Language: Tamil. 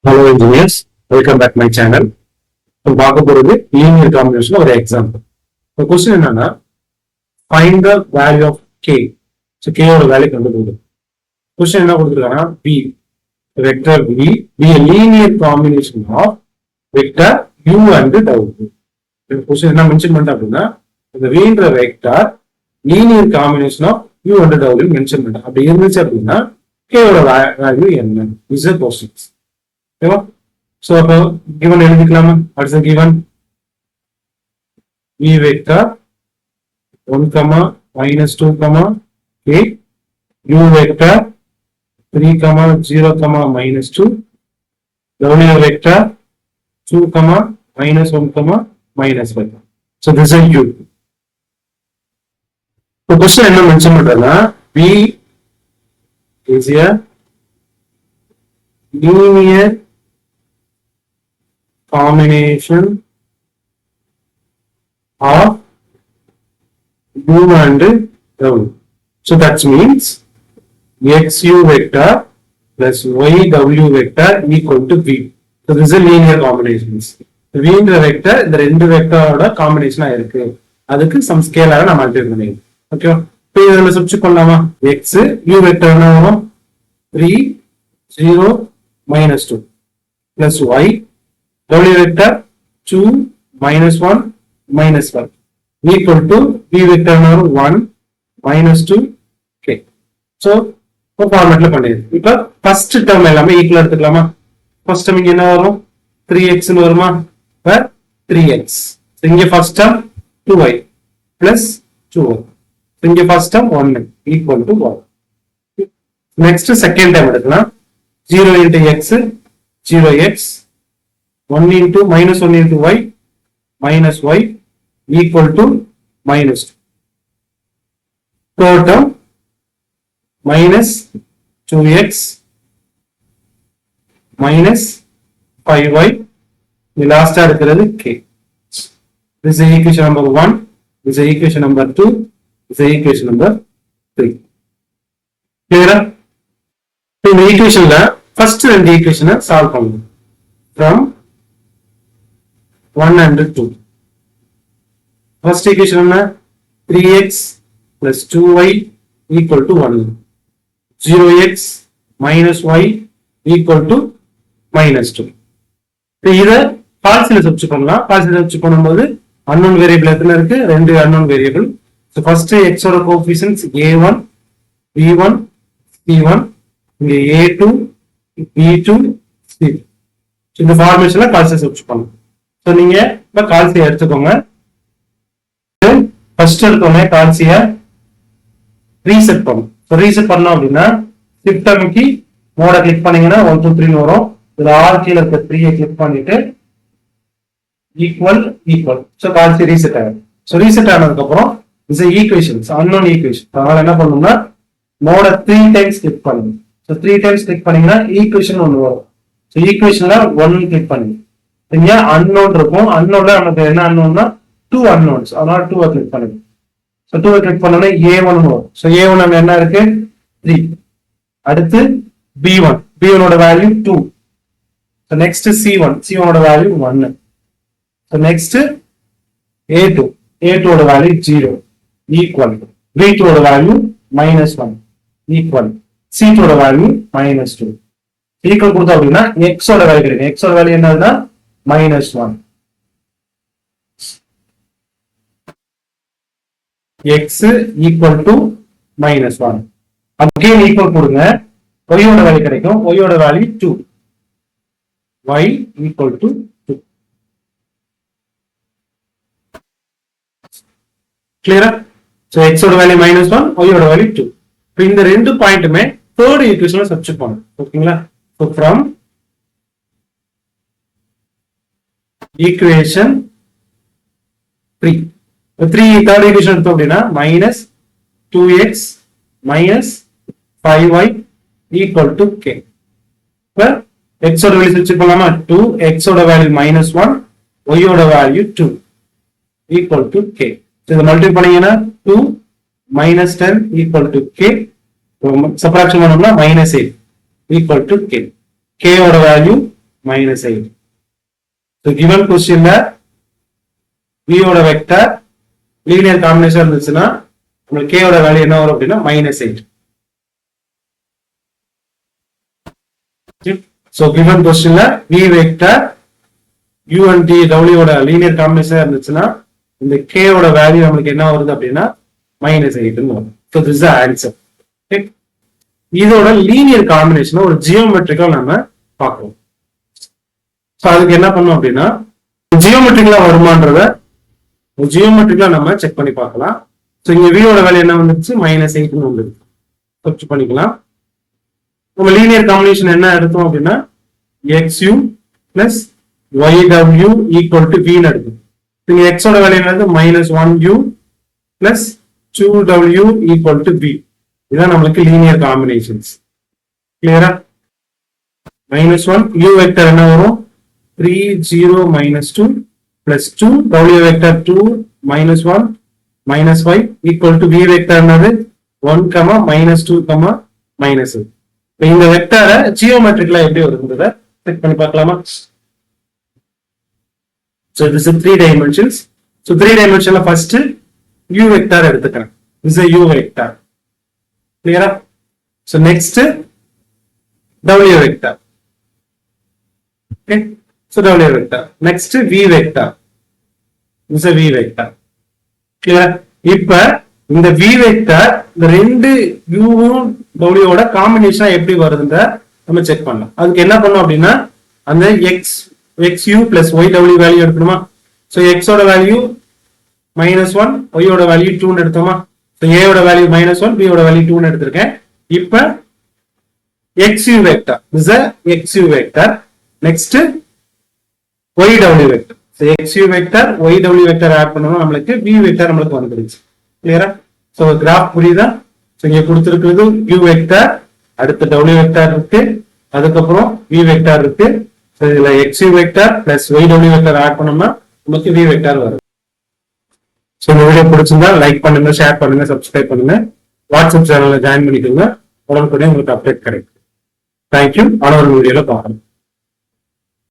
Hello engineers, welcome back to my channel. So, பார்க்க போறது linear combination ஒரு example. The question என்னன்னா find the value of k. So k ஓட வேல்யூ கண்டுபிடிங்க. Question என்ன கொடுத்திருக்காங்கன்னா b vector b be a linear combination of vector u and w. இந்த question என்ன மென்ஷன் பண்ணிட்டா அப்படின்னா இந்த v ன்ற vector linear combination of u and w mention பண்ணிட்டா. அப்படி இருந்துச்சு அப்படின்னா k ஓட வேல்யூ என்ன? Is a question. Okay, so given எழுதிக்கலாமா? What is the given? V vector 1 comma minus 2 comma k, u vector 3 comma 0 comma minus 2, w vector 2 comma minus 1 comma minus 5. So this is u. So question என்ன மென்ஷன் பண்றதுன்னா V is a linear combination of u and w. So that means xu vector plus yw vector equal to v. So this is a linear combination. v என்ற vector இந்த ரெண்டு வெக்டரோட காம்பினேஷனா இருக்கு. அதுக்கு some scalar நான் மல்டிப்ளை பண்ணிருக்கேன். ஓகே, இப்போ இதெல்லாம் சப்ஸ்டிட்யூட் பண்ணலாமா? x u vector என்ன வரும்? 3 0 minus 2 plus y w vector 2 minus 1 minus 1 equal to v vector 1 minus 2 k. So ஃபார்மட்ல பண்ணிடுது. இப்போ ஃபர்ஸ்ட் டேர்ம் எல்லாமே ஈக்குவல் எடுத்துக்கலாமா? ஃபர்ஸ்ட் டேர்ம் இங்க என்ன வரும்? 3x ன்னு வருமா? இப்ப 3x. இங்க first term 2y plus 2y. இங்க first term 1 equal to 1. Next second term எடுக்கலாம். 0 into x 0x 1 into minus 1 into y minus y equal to minus 2. Third term minus 2x minus 5y. The last இருக்கிறது k. This is equation number 1. This is equation number 2. This is equation number 3. Clear? இந்த ஈக்குவேஷன்ல ஃபர்ஸ்ட் ரெண்டு ஈக்குவேஷனை சால்வ் பண்ணுங்க. From 1 and 2. First equation என்ன? 3x plus 2y equal to 1. 0x minus y equal to minus 2. இதை பார்சியல் சப்ஸ்டிட்யூட் பண்ணலாம். பார்சியல் சப்ஸ்டிட்யூட் பண்ணும்போது unknown வேரியபிள் எத்தனை இருக்கு? ரெண்டு unknown variable. So first x ஓட கோஎஃபிஷியன்ட்ஸ் a1 b1 c1, இங்க a2 b2 c2. இந்த ஃபார்மேஷன்ல கால்சியம் சப்ஸ்டிட்யூட் பண்ணலாம். சோ நீங்க இப்ப கால்சியம் எடுத்துக்கோங்க. ஃபர்ஸ்ட் எடுத்தோமே கால்சியம் ரீசெட் பண்ணும். சோ ரீசெட் பண்ணோம் அப்படின்னா ஷிஃப்ட் அமுக்கி மோட கிளிக் பண்ணீங்கன்னா 1 2 3 ன்னு வரும். இதுல ஆர் கீழ இருக்க 3 ஐ கிளிக் பண்ணிட்டு equal equal. So calcium reset ஆகும். சோ ரீசெட் ஆனதுக்கு அப்புறம் இஸ் ஈக்குவேஷன்ஸ் அன்னோன் ஈக்குவேஷன். அதனால என்ன பண்ணணும்னா மோட 3 டைம்ஸ் கிளிக் பண்ணுங்க. சோ 3 டைம்ஸ் கிளிக் பண்ணீங்கன்னா ஈக்குவேஷன் ஒன்னு வரும். சோ ஈக்குவேஷன்ல 1 கிளிக் பண்ணுங்க. இங்க அன்னோன் இருக்கும். அன்னோன்ல நமக்கு என்ன அன்னோன்னா 2 அன்னோன்ஸ். அதனால 2 கிளிக் பண்ணுங்க. சோ 2 கிளிக் பண்ணோம்னா a1 வரும். சோ a1 அங்க என்ன இருக்கு? 3. அடுத்து b1. b1 ஓட value 2. So next c1. c1 ஓட value 1. So next a2. a2 ஓட வேல்யூ 0 ஈக்குவல். b2 ஓட வேல்யூ -1 ஈக்குவல். c2 ஓட வேல்யூ -2 ஈக்குவல் கொடுத்தா அப்படின்னா x ஓட வேல்யூ கிடைக்கும். x ஓட வேல்யூ என்னதுன்னா -1. x equal to -1. again equal கொடுங்க. y ஓட வேல்யூ கிடைக்கும். y ஓட வேல்யூ 2. y equal to 2. கிளியரா? சோ x ஓட வேல்யூ -1, y ஓட வேல்யூ 2. இப்போ இந்த ரெண்டு பாயிண்ட்டுமே தேர்ட் ஈக்குவேஷன்ல சப்ஸ்டிட்யூட் பண்ணணும். ஓகேங்களா? So from equation 3, third equation எடுத்தோம் அப்படின்னா minus 2x minus 5y equal to k. இப்போ x ஓட வேல்யூ சப்ஸ்டிட்யூட் பண்ணலாமா? 2, x ஓட வேல்யூ -1, y ஓட வேல்யூ 2 equal to k. இதை மல்டிப்ளை பண்ணீங்கன்னா 2 minus 10 equal to k. Subtraction பண்ணோம்னா -8 equal to k. K ஓட value minus 8. So given questionல v ஓட வெக்டர் லீனியர் காம்பினேஷன் இருந்துச்சுன்னா உங்களுக்கு k ஓட வேல்யூ என்ன வரும் அப்படின்னா -8. So given questionல v vector u and t w ஓட லீனியர் காம்பினேஷன் இருந்துச்சுன்னா இந்த k ஓட வேல்யூ நமக்கு என்ன வருது அப்படின்னா -8 ன்னு வரும். So this is the answer. Okay. இதோட லீனியர் காம்பினேஷன் ஒரு ஜியோமெட்ரிக்கல் நம்ம பார்க்கணும். சோ அதுக்கு என்ன பண்ணோம் அப்படின்னா ஜியோமெட்ரிக்கலா வருமானன்றத ஜியோமெட்ரிக்கலா நம்ம செக் பண்ணி பார்க்கலாம். சோ இங்க v ஓட வேல்யூ என்ன வந்துருச்சு -8 ன்னு வந்துருக்கு. சப்ஸ்டிட் பண்ணிக்கலாம். நம்ம லீனியர் காம்பினேஷன் என்ன எடுத்தோம் அப்படின்னா xu plus yw equal to v ன்னு எடுக்கும். இங்க x ஓட வேல்யூ என்னது -1u plus 2w equal to v. இதான் நம்மளுக்கு லீனியர் காம்பினேஷன்ஸ். கிளியரா? -1 u வெக்டர் என்ன வரும் 3 0 -2 plus 2 w vector 2 -1 -5 equal to v vector என்னது 1 -2 -1. இந்த வெக்டரை ஜியோமெட்ரிக்கலா எப்படி வருதுன்றத செக் பண்ணி பார்க்கலாமா? So this is 3 dimensions. So 3 dimensionல first u vector எடுத்துக்கிறேன். This is a u vector. Clear? So next w vector. Okay? So w vector. Next v vector. This is a v vector. Clear? இப்ப இந்த v வெக்டர் இந்த ரெண்டு u வும் w ஓட காம்பினேஷனா எப்படி வருதுன்ற நம்ம செக் பண்ணலாம். அதுக்கு என்ன பண்ணோம் அப்படின்னா அந்த xu plus yw வேல்யூ எடுக்கணுமா? சோ x ஓட வேல்யூ -1 y ஓட வேல்யூ 2 ன்னு எடுத்தோமா? சோ a ஓட வேல்யூ -1 b ஓட வேல்யூ 2 ன்னு எடுத்துர்க்கேன். இப்ப xu vector is a xu vector. Next yw vector. So xu vector yw vector add பண்ணனும் நமக்கு v வெக்டர் நமக்கு வந்துருச்சு. கிளியரா? சோ கிராஃப் புரியுதா? சோ இங்க கொடுத்திருக்கிறது u வெக்டர், அடுத்து w வெக்டர் இருக்கு, அதுக்கு அப்புறம் v வெக்டர் இருக்கு. சோ இதுல xu vector plus yw vector add பண்ணோம்னா நமக்கு v வெக்டர் வரும். சோ இந்த வீடியோ பிடிச்சிருந்தா லைக் பண்ணுங்க, ஷேர் பண்ணுங்க, சப்ஸ்கிரைப் பண்ணுங்க. வாட்ஸ்அப் சேனல்ல ஜாயின் பண்ணிக்கோங்க. உடனுக்குடனே உங்களுக்கு அப்டேட் கிடைக்கும். தேங்க்யூ. அடுத்த வீடியோல பார்க்கலாம்.